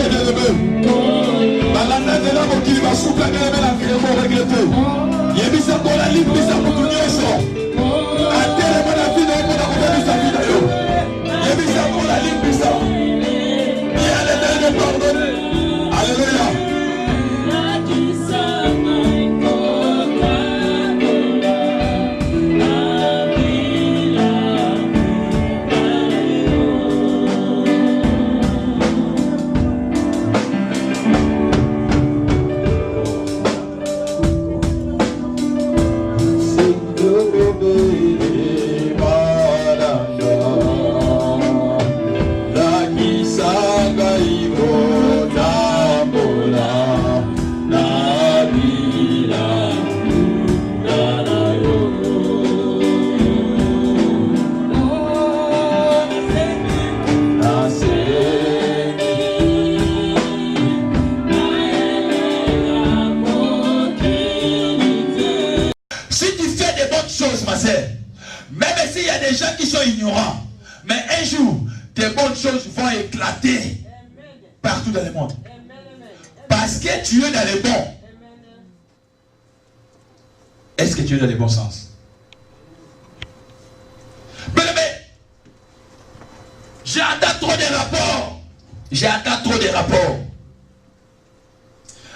bien-aimé. Balanda de la qui va souffler bien-aimé la création regrettée. Yebisa pour la libre, bisa pour tout le monde. A terre, mon avis, on a regardé sa vie d'ailleurs. Yebisa pour la libre, bisa. Bien l'éternel pardonné. Alléluia. Ignorant, mais un jour tes bonnes choses vont éclater partout dans le monde parce que tu es dans les bons. Est-ce que tu es dans les bons sens? Mais j'entends trop de rapports. J'entends trop de rapports.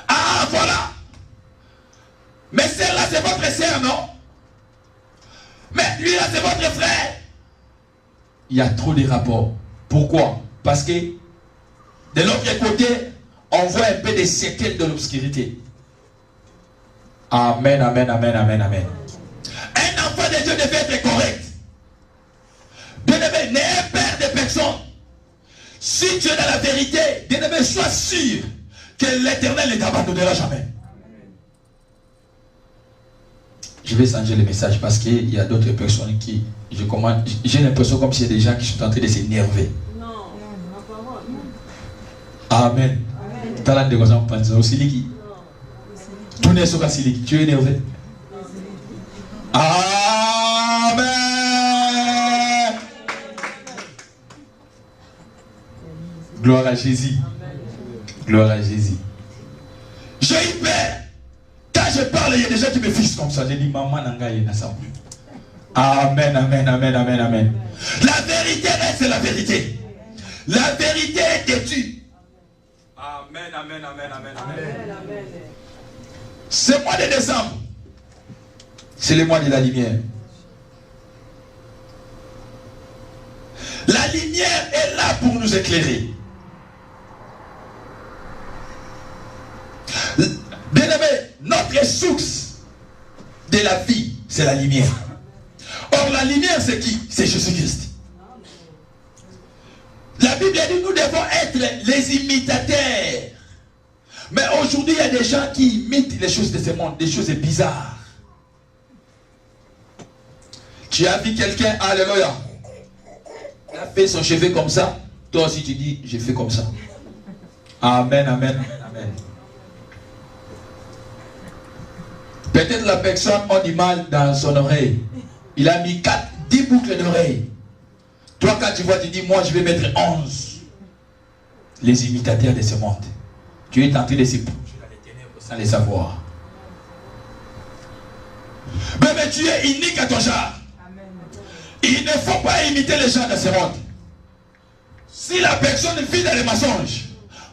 Ah voilà, mais celle-là c'est votre sœur, non? Mais lui là c'est votre frère. Il y a trop de rapports. Pourquoi? Parce que de l'autre côté, on voit un peu des séquelles de l'obscurité. Amen, amen, amen, amen, amen. Un enfant de Dieu devait être correct. Bien-aimé, n'aie peur de personne. Si tu es dans la vérité, bien-aimé, sois sûr que l'Éternel ne t'abandonnera jamais. Je vais changer le message parce qu'il y a d'autres personnes qui, j'ai l'impression comme s'il y a des gens qui sont en train de s'énerver. Non, amen. Talent de gozan panzo siliki. Tu n'es pas siliki, tu es énervé. Amen. Gloire à Jésus. Gloire à Jésus. J'ai eu peur. Quand je parle, il y a des gens qui me fichent comme ça. J'ai dit, maman n'anga y n'a ça. Amen, amen, amen, amen, amen. La vérité reste la vérité. La vérité est têtue. Amen, amen, amen, amen, amen. Ce mois de décembre, c'est le mois de la lumière. La lumière est là pour nous éclairer. Bien-aimé, notre source de la vie, c'est la lumière. Or, la lumière, c'est qui? C'est Jésus-Christ. La Bible dit nous devons être les imitateurs. Mais aujourd'hui, il y a des gens qui imitent les choses de ce monde, des choses bizarres. Tu as vu quelqu'un, alléluia, il a fait son cheveu comme ça. Toi aussi, tu dis, j'ai fait comme ça. Amen, amen, amen. Peut-être la personne a du mal dans son oreille. Il a mis 10 boucles d'oreilles. Toi, quand tu vois, tu dis, moi, je vais mettre 11. Les imitateurs de ce monde. Tu es tenté de se plonger dans les ténèbres sans les savoir. Mais tu es unique à ton genre. Il ne faut pas imiter les gens de ce monde. Si la personne vit dans les mensonges,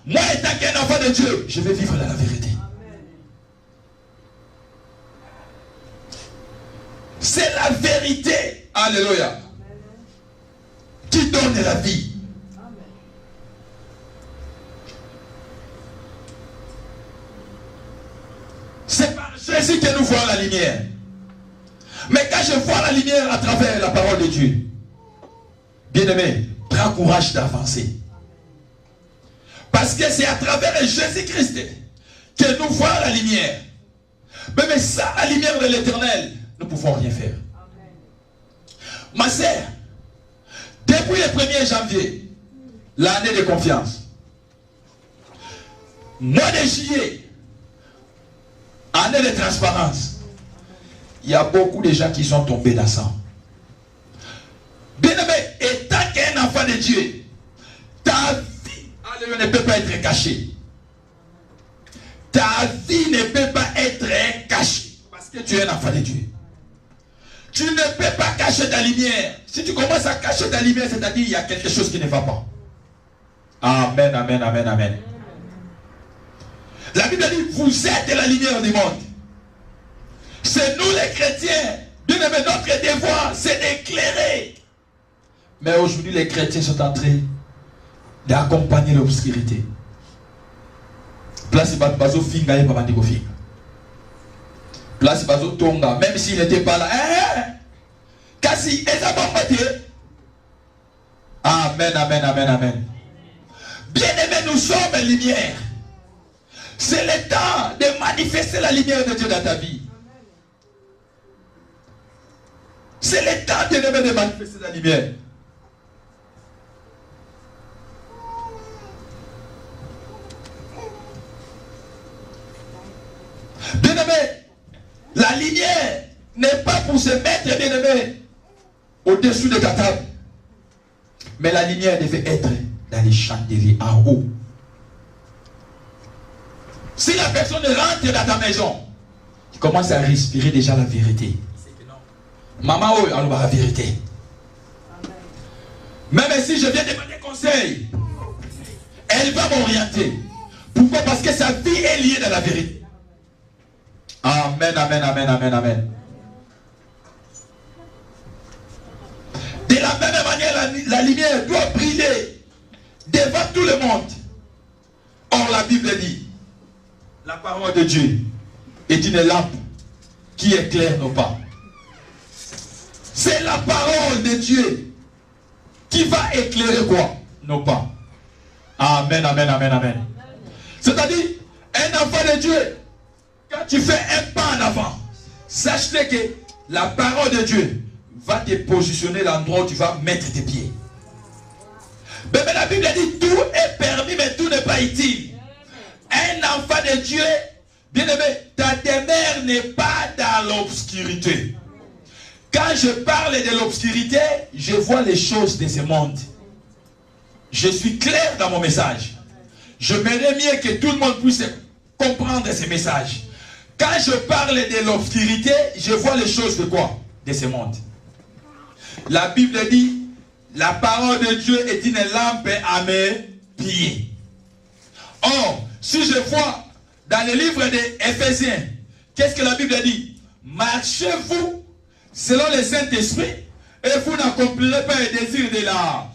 moi, étant qu'un enfant de Dieu, je vais vivre dans la vérité. C'est la vérité, alléluia, qui donne la vie. C'est par Jésus que nous voyons la lumière. Mais quand je vois la lumière à travers la parole de Dieu, bien-aimé, prends courage d'avancer. Parce que c'est à travers Jésus-Christ que nous voyons la lumière. Mais ça, la lumière de l'Éternel, nous ne pouvons rien faire. Amen. Ma sœur, depuis le 1er janvier, l'année de confiance, mois de juillet, année de transparence, il y a beaucoup de gens qui sont tombés dans ça. Bien-aimé, étant qu'un enfant de Dieu, ta vie ne peut pas être cachée. Ta vie ne peut pas être cachée. Parce que tu es un enfant de Dieu. Tu ne peux pas cacher ta lumière. Si tu commences à cacher ta lumière, c'est-à-dire il y a quelque chose qui ne va pas. Amen, amen, amen, amen. La Bible dit, vous êtes la lumière du monde. C'est nous les chrétiens. Bien aimé, notre devoir, c'est d'éclairer. Mais aujourd'hui, les chrétiens sont en train d'accompagner l'obscurité. Place Bazo Finga et Babandiko Finga. Place Bazo Tonga, même s'il n'était pas là. Kasi, amen, amen, amen, amen. Bien-aimés, nous sommes lumière. C'est le temps de manifester la lumière de Dieu dans ta vie. C'est le temps de manifester la lumière. Bien-aimé, la lumière n'est pas pour se mettre, bien-aimé, au-dessus de ta table. Mais la lumière devait être dans les chandeliers en haut. Si la personne rentre dans ta maison, tu commences à respirer déjà la vérité. Maman, oh, alors la vérité. Même si je viens demander conseil, elle va m'orienter. Pourquoi? Parce que sa vie est liée dans la vérité. Amen, amen, amen, amen, amen. De la même manière, la lumière doit briller devant tout le monde. Or, la Bible dit, la parole de Dieu est une lampe qui éclaire nos pas. C'est la parole de Dieu qui va éclairer quoi? Nos pas. Amen, amen, amen, amen. C'est-à-dire, un enfant de Dieu, quand tu fais un pas en avant, sache-le que la parole de Dieu va te positionner l'endroit où tu vas mettre tes pieds. Mais la Bible dit, tout est permis, mais tout n'est pas utile. Un enfant de Dieu, bien aimé, ta demeure n'est pas dans l'obscurité. Quand je parle de l'obscurité, je vois les choses de ce monde. Je suis clair dans mon message. Je m'aimerais mieux que tout le monde puisse comprendre ce message. Quand je parle de l'obscurité, je vois les choses de quoi? De ce monde. La Bible dit, la parole de Dieu est une lampe à mes pieds. Or, si je vois dans le livre des Éphésiens, qu'est-ce que la Bible dit? Marchez-vous selon le Saint-Esprit et vous n'accomplirez pas les désirs de la...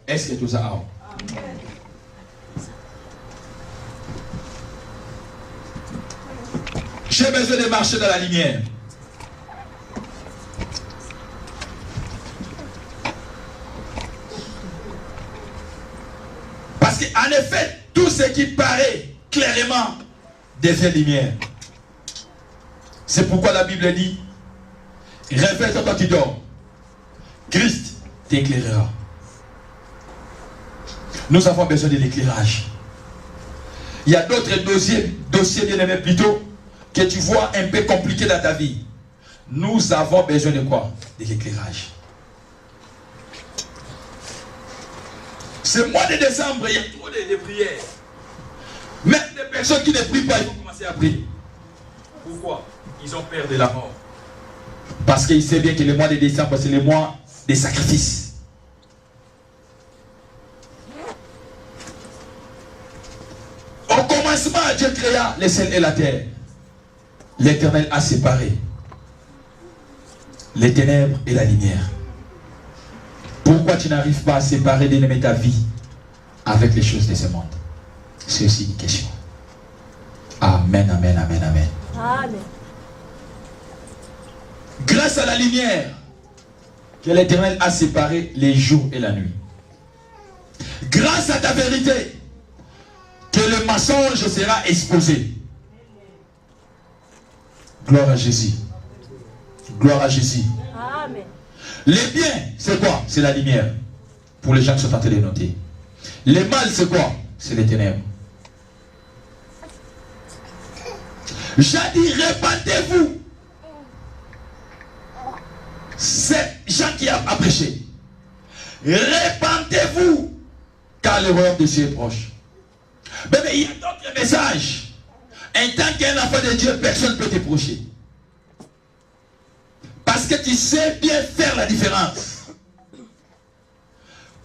Est-ce que tout ça a? J'ai besoin de marcher dans la lumière. Parce qu'en effet, tout ce qui paraît clairement devient lumière. C'est pourquoi la Bible dit, réveille-toi quand tu dors. Christ t'éclairera. Nous avons besoin de l'éclairage. Il y a d'autres dossiers bien aimés plutôt que tu vois un peu compliqués dans ta vie. Nous avons besoin de quoi? De l'éclairage. Ce mois de décembre, il y a trop de prières. Même des personnes qui ne prient pas, ils vont commencer à prier. Pourquoi? Ils ont peur de la mort. Parce qu'ils savent bien que le mois de décembre, c'est le mois des sacrifices. Au commencement, Dieu créa les ciels et la terre. L'Éternel a séparé les ténèbres et la lumière. Pourquoi tu n'arrives pas à séparer d'aimer ta vie avec les choses de ce monde? C'est aussi une question. Amen, amen, amen, amen. Amen. Grâce à la lumière que l'Éternel a séparé les jours et la nuit. Grâce à ta vérité que le mensonge sera exposé. Gloire à Jésus. Gloire à Jésus. Amen. Les biens, c'est quoi? C'est la lumière. Pour les gens qui sont en train de noter. Les mal, c'est quoi? C'est les ténèbres. J'ai dit, répandez-vous. C'est Jean qui a prêché. Répandez-vous, car le royaume de Dieu est proche. Mais il y a d'autres messages. En tant qu'un enfant de Dieu, personne ne peut t'approcher. Parce que tu sais bien faire la différence.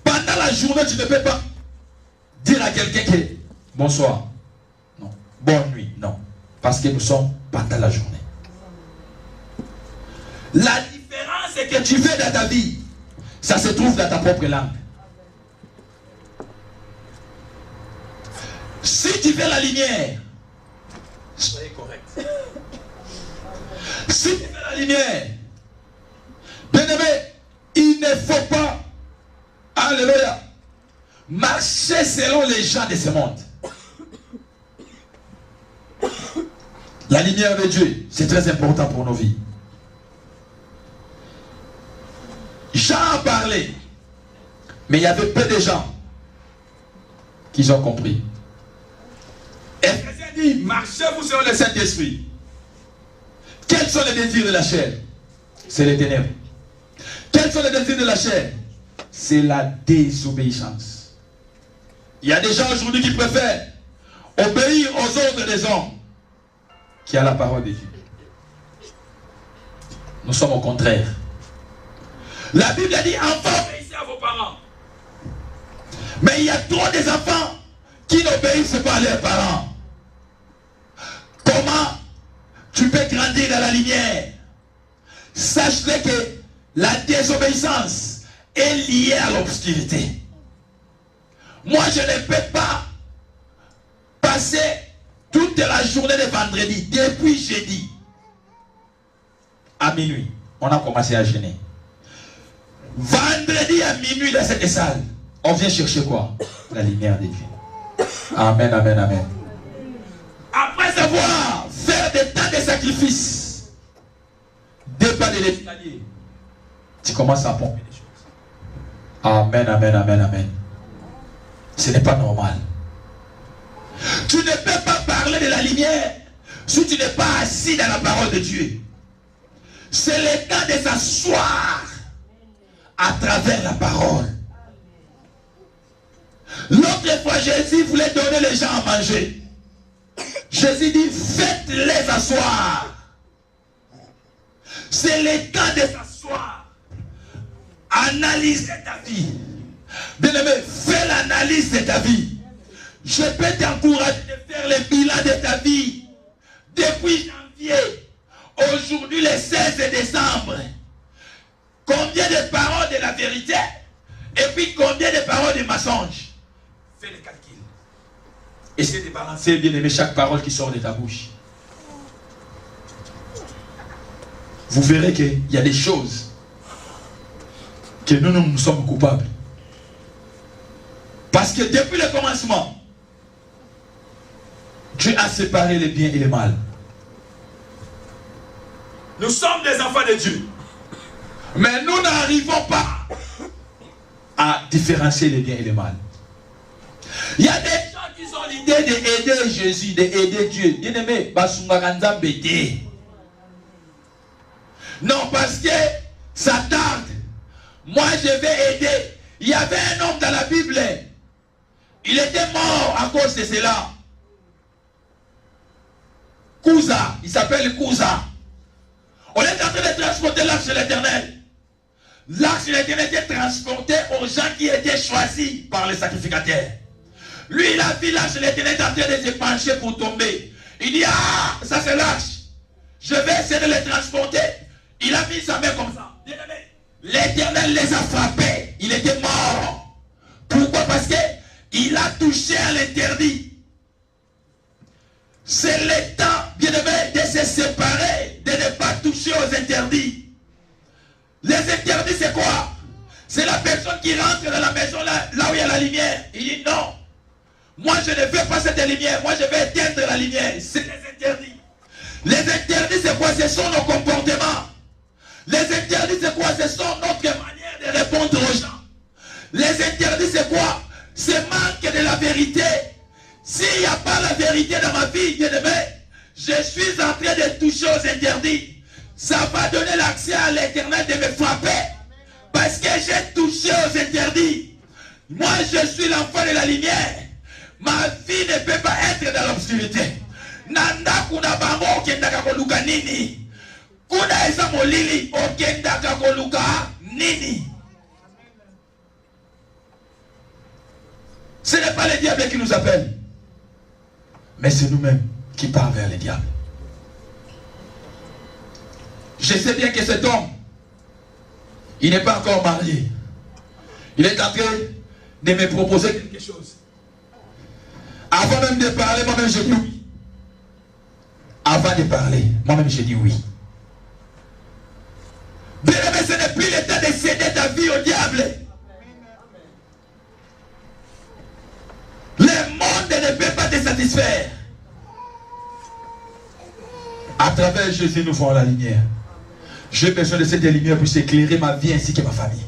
Pendant la journée, tu ne peux pas dire à quelqu'un que bonsoir. Non. Bonne nuit. Non. Parce que nous sommes pendant la journée. La différence que tu fais dans ta vie, ça se trouve dans ta propre langue. Si tu fais la lumière, soyez correct. Si tu fais la lumière, bien aimé, il ne faut pas, alléluia, marcher selon les gens de ce monde. La lumière de Dieu, c'est très important pour nos vies. Jean a parlé, mais il y avait peu de gens qui ont compris. Ephésiens dit, marchez-vous selon le Saint-Esprit. Quels sont les désirs de la chair? C'est les ténèbres. Quels sont les désirs de la chair? C'est la désobéissance. Il y a des gens aujourd'hui qui préfèrent obéir aux ordres des hommes qui à la parole de Dieu. Nous sommes au contraire. La Bible a dit, enfants, obéissez à vos parents. Mais il y a trop des enfants qui n'obéissent pas à leurs parents. Comment tu peux grandir dans la lumière? Sache-le que la désobéissance est liée à l'obscurité. Moi, je ne peux pas passer toute la journée de vendredi, depuis jeudi à minuit. On a commencé à jeûner. Vendredi à minuit dans cette salle, on vient chercher quoi? La lumière de Dieu. Amen, amen, amen. Après avoir fait des tas de sacrifices, des pas de l'escalier, tu commences à pomper des choses. Amen, amen, amen, amen. Ce n'est pas normal. Tu ne peux pas parler de la lumière si tu n'es pas assis dans la parole de Dieu. C'est le temps de s'asseoir à travers la parole. L'autre fois, Jésus voulait donner les gens à manger. Jésus dit, faites-les asseoir. C'est le temps de s'asseoir. Analysez ta vie. Bien-aimé, fais l'analyse de ta vie. Je peux t'encourager de faire le bilan de ta vie. Depuis janvier, aujourd'hui le 16 décembre. Combien de paroles de la vérité et puis combien de paroles de mensonges? Fais le calcul. Essaie de balancer, bien aimé, chaque parole qui sort de ta bouche. Vous verrez qu'il y a des choses que nous sommes coupables. Parce que depuis le commencement, Dieu a séparé le bien et le mal. Nous sommes des enfants de Dieu. Mais nous n'arrivons pas à différencier le bien et le mal. Il y a des gens qui ont l'idée d'aider Jésus, d'aider Dieu. Bien aimé, non, parce que ça tarde. Moi, je vais aider. Il y avait un homme dans la Bible. Il était mort à cause de cela. Kouza, il s'appelle Kouza. On est en train de transporter l'arche de l'Éternel. L'arche de l'Éternel était transportée aux gens qui étaient choisis par les sacrificateurs. Lui, il a vu l'arche de l'Éternel en train de se pencher pour tomber. Il dit, ah, ça c'est l'arche. Je vais essayer de les transporter. Il a mis sa main comme ça. L'Éternel les a frappés. Il était mort. Pourquoi? Parce qu'il a touché à l'interdit. C'est le temps, bien aimé, de se séparer, de ne pas toucher aux interdits. Les interdits, c'est quoi? C'est la personne qui rentre dans la maison là où il y a la lumière. Il dit non. Moi, je ne veux pas cette lumière. Moi, je vais éteindre la lumière. C'est les interdits. Les interdits, c'est quoi? Ce sont nos comportements. Les interdits, c'est quoi? Ce sont notre manière de répondre aux gens. Les interdits, c'est quoi? C'est manque de la vérité. S'il n'y a pas la vérité dans ma vie, bien aimé, je suis en train de toucher aux interdits. Ça va donner l'accès à l'Éternel de me frapper. Parce que j'ai touché aux interdits. Moi, je suis l'enfant de la lumière. Ma vie ne peut nini. Kuna eza molili okendaka koluka nini. Ce n'est pas le diable qui nous appelle, mais c'est nous-mêmes qui partons vers le diable. Je sais bien que cet homme, il n'est pas encore marié. Il est en train de me proposer quelque chose. Avant même de parler, moi-même je dis oui. Avant de parler, moi-même je dis oui. Bien aimé, ce n'est plus le temps de céder ta vie au diable. Le monde ne peut pas te satisfaire. À travers Jésus, nous voyons la lumière. J'ai besoin de cette lumière pour éclairer ma vie ainsi que ma famille.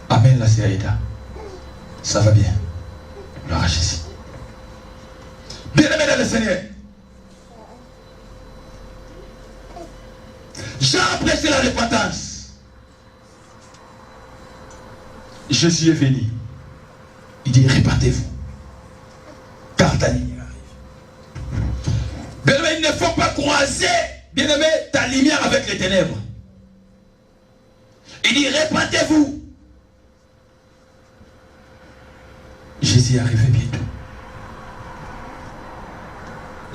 Amen, la Seigneur. Ça va bien. Gloire à Jésus. Bien-aimé dans le Seigneur. Jean prêché la repentance. Jésus est venu. Il dit, répandez-vous. Car ta lumière arrive. Bien-aimé, il ne faut pas croiser, bien-aimé, ta lumière avec les ténèbres. Il dit, répandez-vous. Jésus est arrivé bientôt.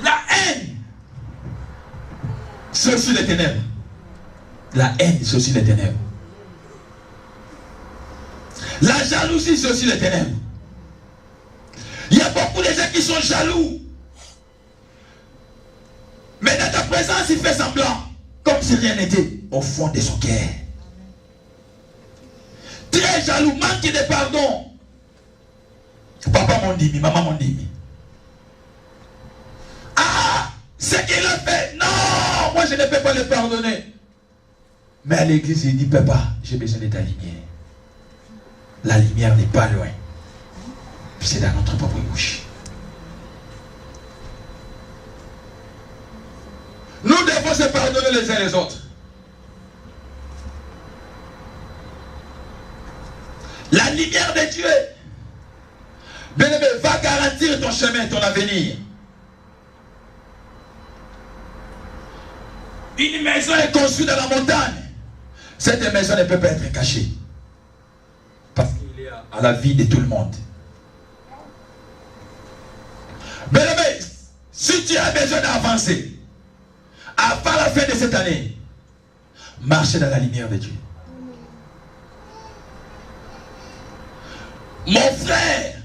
La haine, c'est aussi les ténèbres. La haine, c'est aussi les ténèbres. La jalousie, c'est aussi les ténèbres. Il y a beaucoup de gens qui sont jaloux. Mais dans ta présence, il fait semblant. Comme si rien n'était au fond de son cœur. Très jaloux, manque de pardon. Papa m'ont dit, maman m'ont dit. Ah, ce qu'il a fait, non, moi je ne peux pas le pardonner. Mais à l'église, il dit, papa, j'ai besoin de ta lumière. La lumière n'est pas loin. C'est dans notre propre bouche. Nous devons se pardonner les uns les autres. La lumière de Dieu, bien-aimé, va garantir ton chemin, ton avenir. Une maison est construite dans la montagne. Cette maison ne peut pas être cachée. Parce qu'il est à la vie de tout le monde. Bien-aimé, si tu as besoin d'avancer, avant la fin de cette année, marchez dans la lumière de Dieu. Mon frère,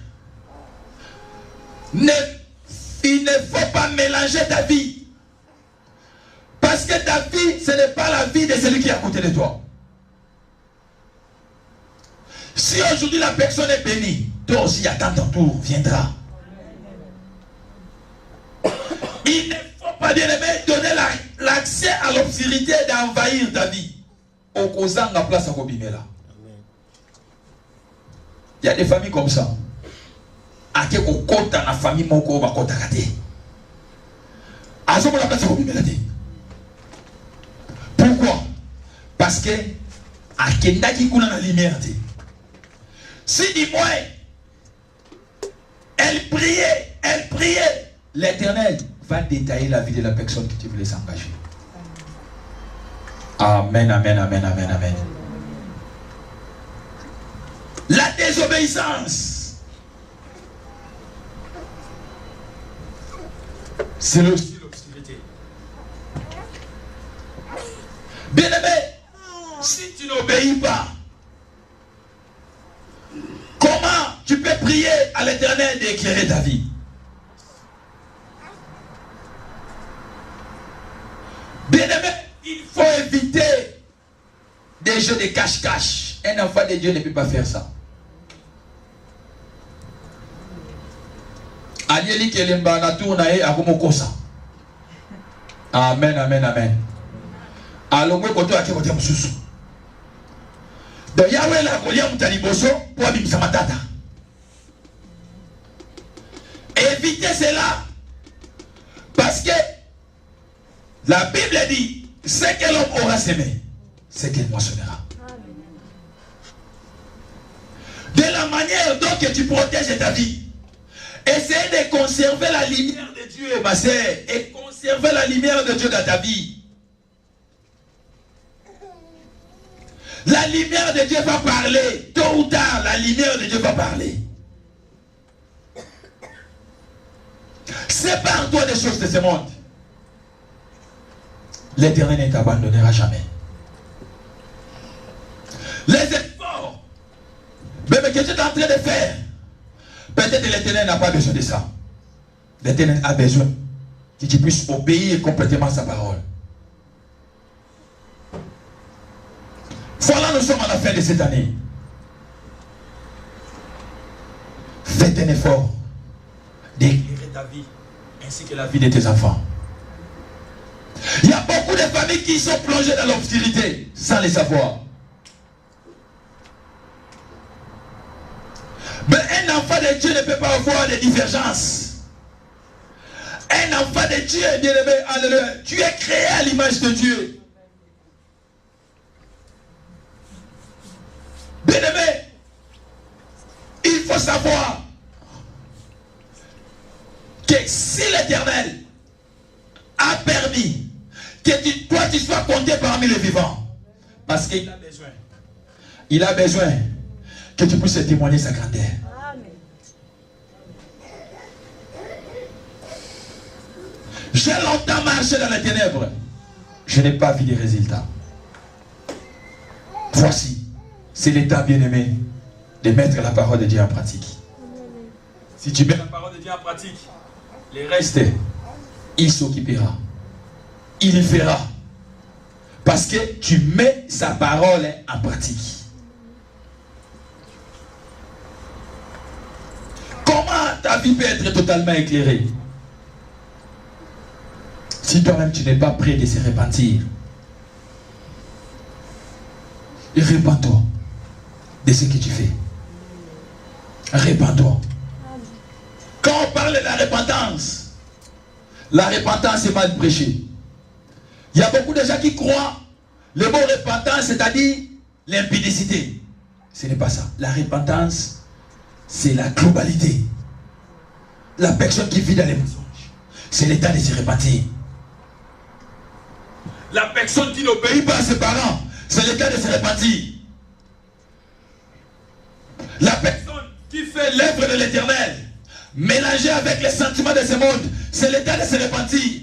il ne faut pas mélanger ta vie. Parce que ta vie, ce n'est pas la vie de celui qui est à côté de toi. Si aujourd'hui la personne est bénie, toi aussi attends ton tour, viendra. Il ne faut pas, bien aimé, donner l'accès à l'obscurité d'envahir ta vie. Au causant la place à Kobimela. Il y a des familles comme ça. Ake kokota na famille moko bakota kate. Azomo la place à Kobimela. Pourquoi? Parce que akendaki kuna na lumière. Si du moins elle priait, l'Éternel va détailler la vie de la personne qui voulait s'engager. Amen, amen, amen, amen, amen. La désobéissance, c'est aussi l'obscurité. Bien-aimé, si tu n'obéis pas, comment tu peux prier à l'Éternel d'éclairer ta vie? Bien-aimé, il faut éviter des jeux de cache-cache. Un enfant de Dieu ne peut pas faire ça. Amen, amen, amen. Donc Yahweh la kolia mutaliboso pour abimisa matata. Évitez cela. Parce que la Bible dit, ce que l'homme aura semé, c'est qu'il moissonnera. De la manière dont tu protèges ta vie, Essayez de conserver la lumière de Dieu, ma sœur, et conserver la lumière de Dieu dans ta vie. La lumière de Dieu va parler. Tôt ou tard, la lumière de Dieu va parler. Sépare-toi des choses de ce monde. L'Éternel ne t'abandonnera jamais. Les efforts, même que tu es en train de faire, peut-être l'Éternel n'a pas besoin de ça. L'Éternel a besoin que tu puisses obéir complètement à sa parole. Voilà, nous sommes à la fin de cette année. Faites un effort d'éclairer ta vie ainsi que la vie de tes enfants. Il y a beaucoup de familles qui sont plongées dans l'obscurité sans le savoir. Mais un enfant de Dieu ne peut pas avoir de divergences. Un enfant de Dieu, bien-aimé, alléluia, tu es créé à l'image de Dieu. Bien-aimé, il faut savoir que si l'Éternel a permis que toi tu sois compté parmi les vivants, parce qu'il a besoin. Il a besoin que tu puisses témoigner sa grandeur. J'ai longtemps marché dans les ténèbres. Je n'ai pas vu des résultats. Voici, c'est l'état bien-aimé de mettre la parole de Dieu en pratique. Si tu mets la parole de Dieu en pratique, le reste, il s'occupera. Il y fera. Parce que tu mets sa parole en pratique. Comment ta vie peut être totalement éclairée? Si toi-même tu n'es pas prêt de se repentir, et répands-toi de ce que tu fais. Répands-toi. Quand on parle de la repentance est mal prêchée. Il y a beaucoup de gens qui croient le mot repentance, c'est-à-dire l'impudicité. Ce n'est pas ça. La repentance, c'est la globalité. La personne qui vit dans les mensonges, c'est l'état de se repentir. La personne qui n'obéit pas à ses parents, c'est l'état de se repentir. La personne qui fait l'œuvre de l'Éternel, mélangée avec les sentiments de ce monde, c'est l'état de se repentir.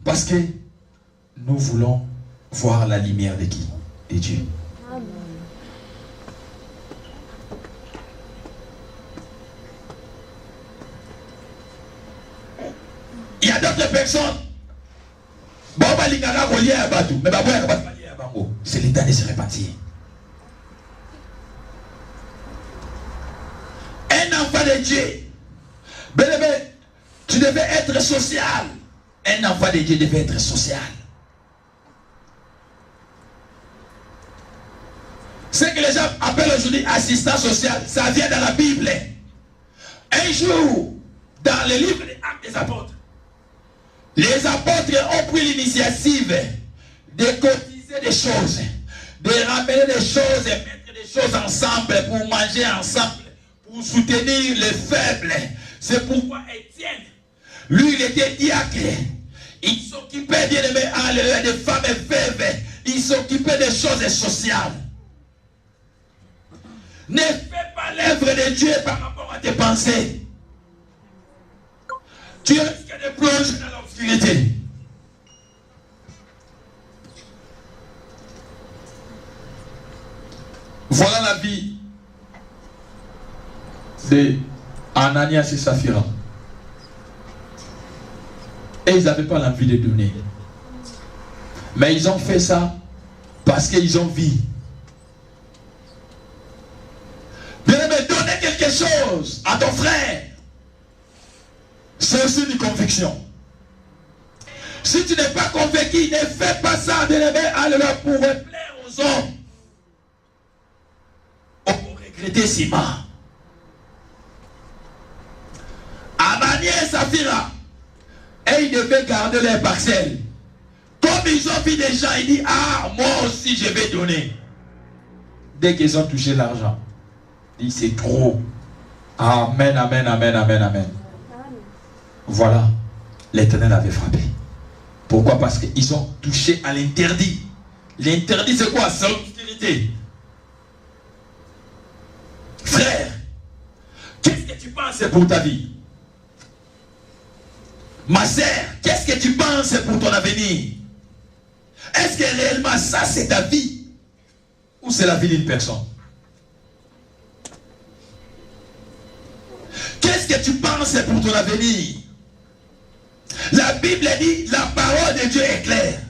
Parce que nous voulons voir la lumière de qui? De Dieu. Amen. Il y a d'autres personnes. C'est l'état de se repentir. Un enfant de Dieu, tu devais être social. Un enfant de Dieu devait être social. Ce que les gens appellent aujourd'hui assistant social, ça vient dans la Bible. Un jour, dans le livre des Actes des Apôtres, les apôtres ont pris l'initiative de cotiser des choses, de ramener des choses et mettre des choses ensemble pour manger ensemble, pour soutenir les faibles. C'est pourquoi Étienne, lui, il était diacre. Il s'occupait, bien aimé, des femmes veuves. Il s'occupait des choses sociales. Ne fais pas l'œuvre de Dieu par rapport à tes pensées. Tu risques de plonger dans l'obscurité. Voilà la vie de Ananias et Saphira. Et ils n'avaient pas l'envie de donner. Mais ils ont fait ça parce qu'ils ont vu. Bien-aimé, donner quelque chose à ton frère, c'est aussi une conviction. Si tu n'es pas convaincu, ne fais pas ça, bien-aimé, pour plaire aux hommes. On va regretter Sima. Ananias et Saphira, et ils devaient garder leurs parcelles. Comme ils ont vu des gens, ils disent, ah, moi aussi je vais donner. Dès qu'ils ont touché l'argent, ils disent, c'est trop. Amen, amen, amen, amen, amen. Voilà, l'Éternel avait frappé. Pourquoi? Parce qu'ils ont touché à l'interdit. L'interdit, c'est quoi? C'est l'obscurité. Frère, qu'est-ce que tu penses pour ta vie? Ma sœur, qu'est-ce que tu penses pour ton avenir? Est-ce que réellement ça c'est ta vie? Ou c'est la vie d'une personne? Qu'est-ce que tu penses pour ton avenir? La Bible dit, la parole de Dieu est claire.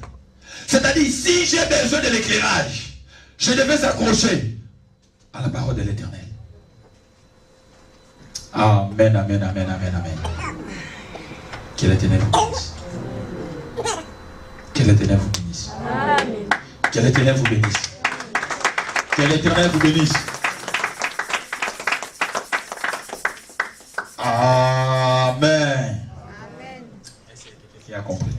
C'est-à-dire, si j'ai besoin de l'éclairage, je devais s'accrocher à la parole de l'Éternel. Amen, amen, amen, amen, amen. Que l'Éternel vous bénisse. Que l'Éternel vous bénisse. Amen. Que l'Éternel vous bénisse. Que l'Éternel vous bénisse. Amen. Amen. Est-ce que quelqu'un a compris?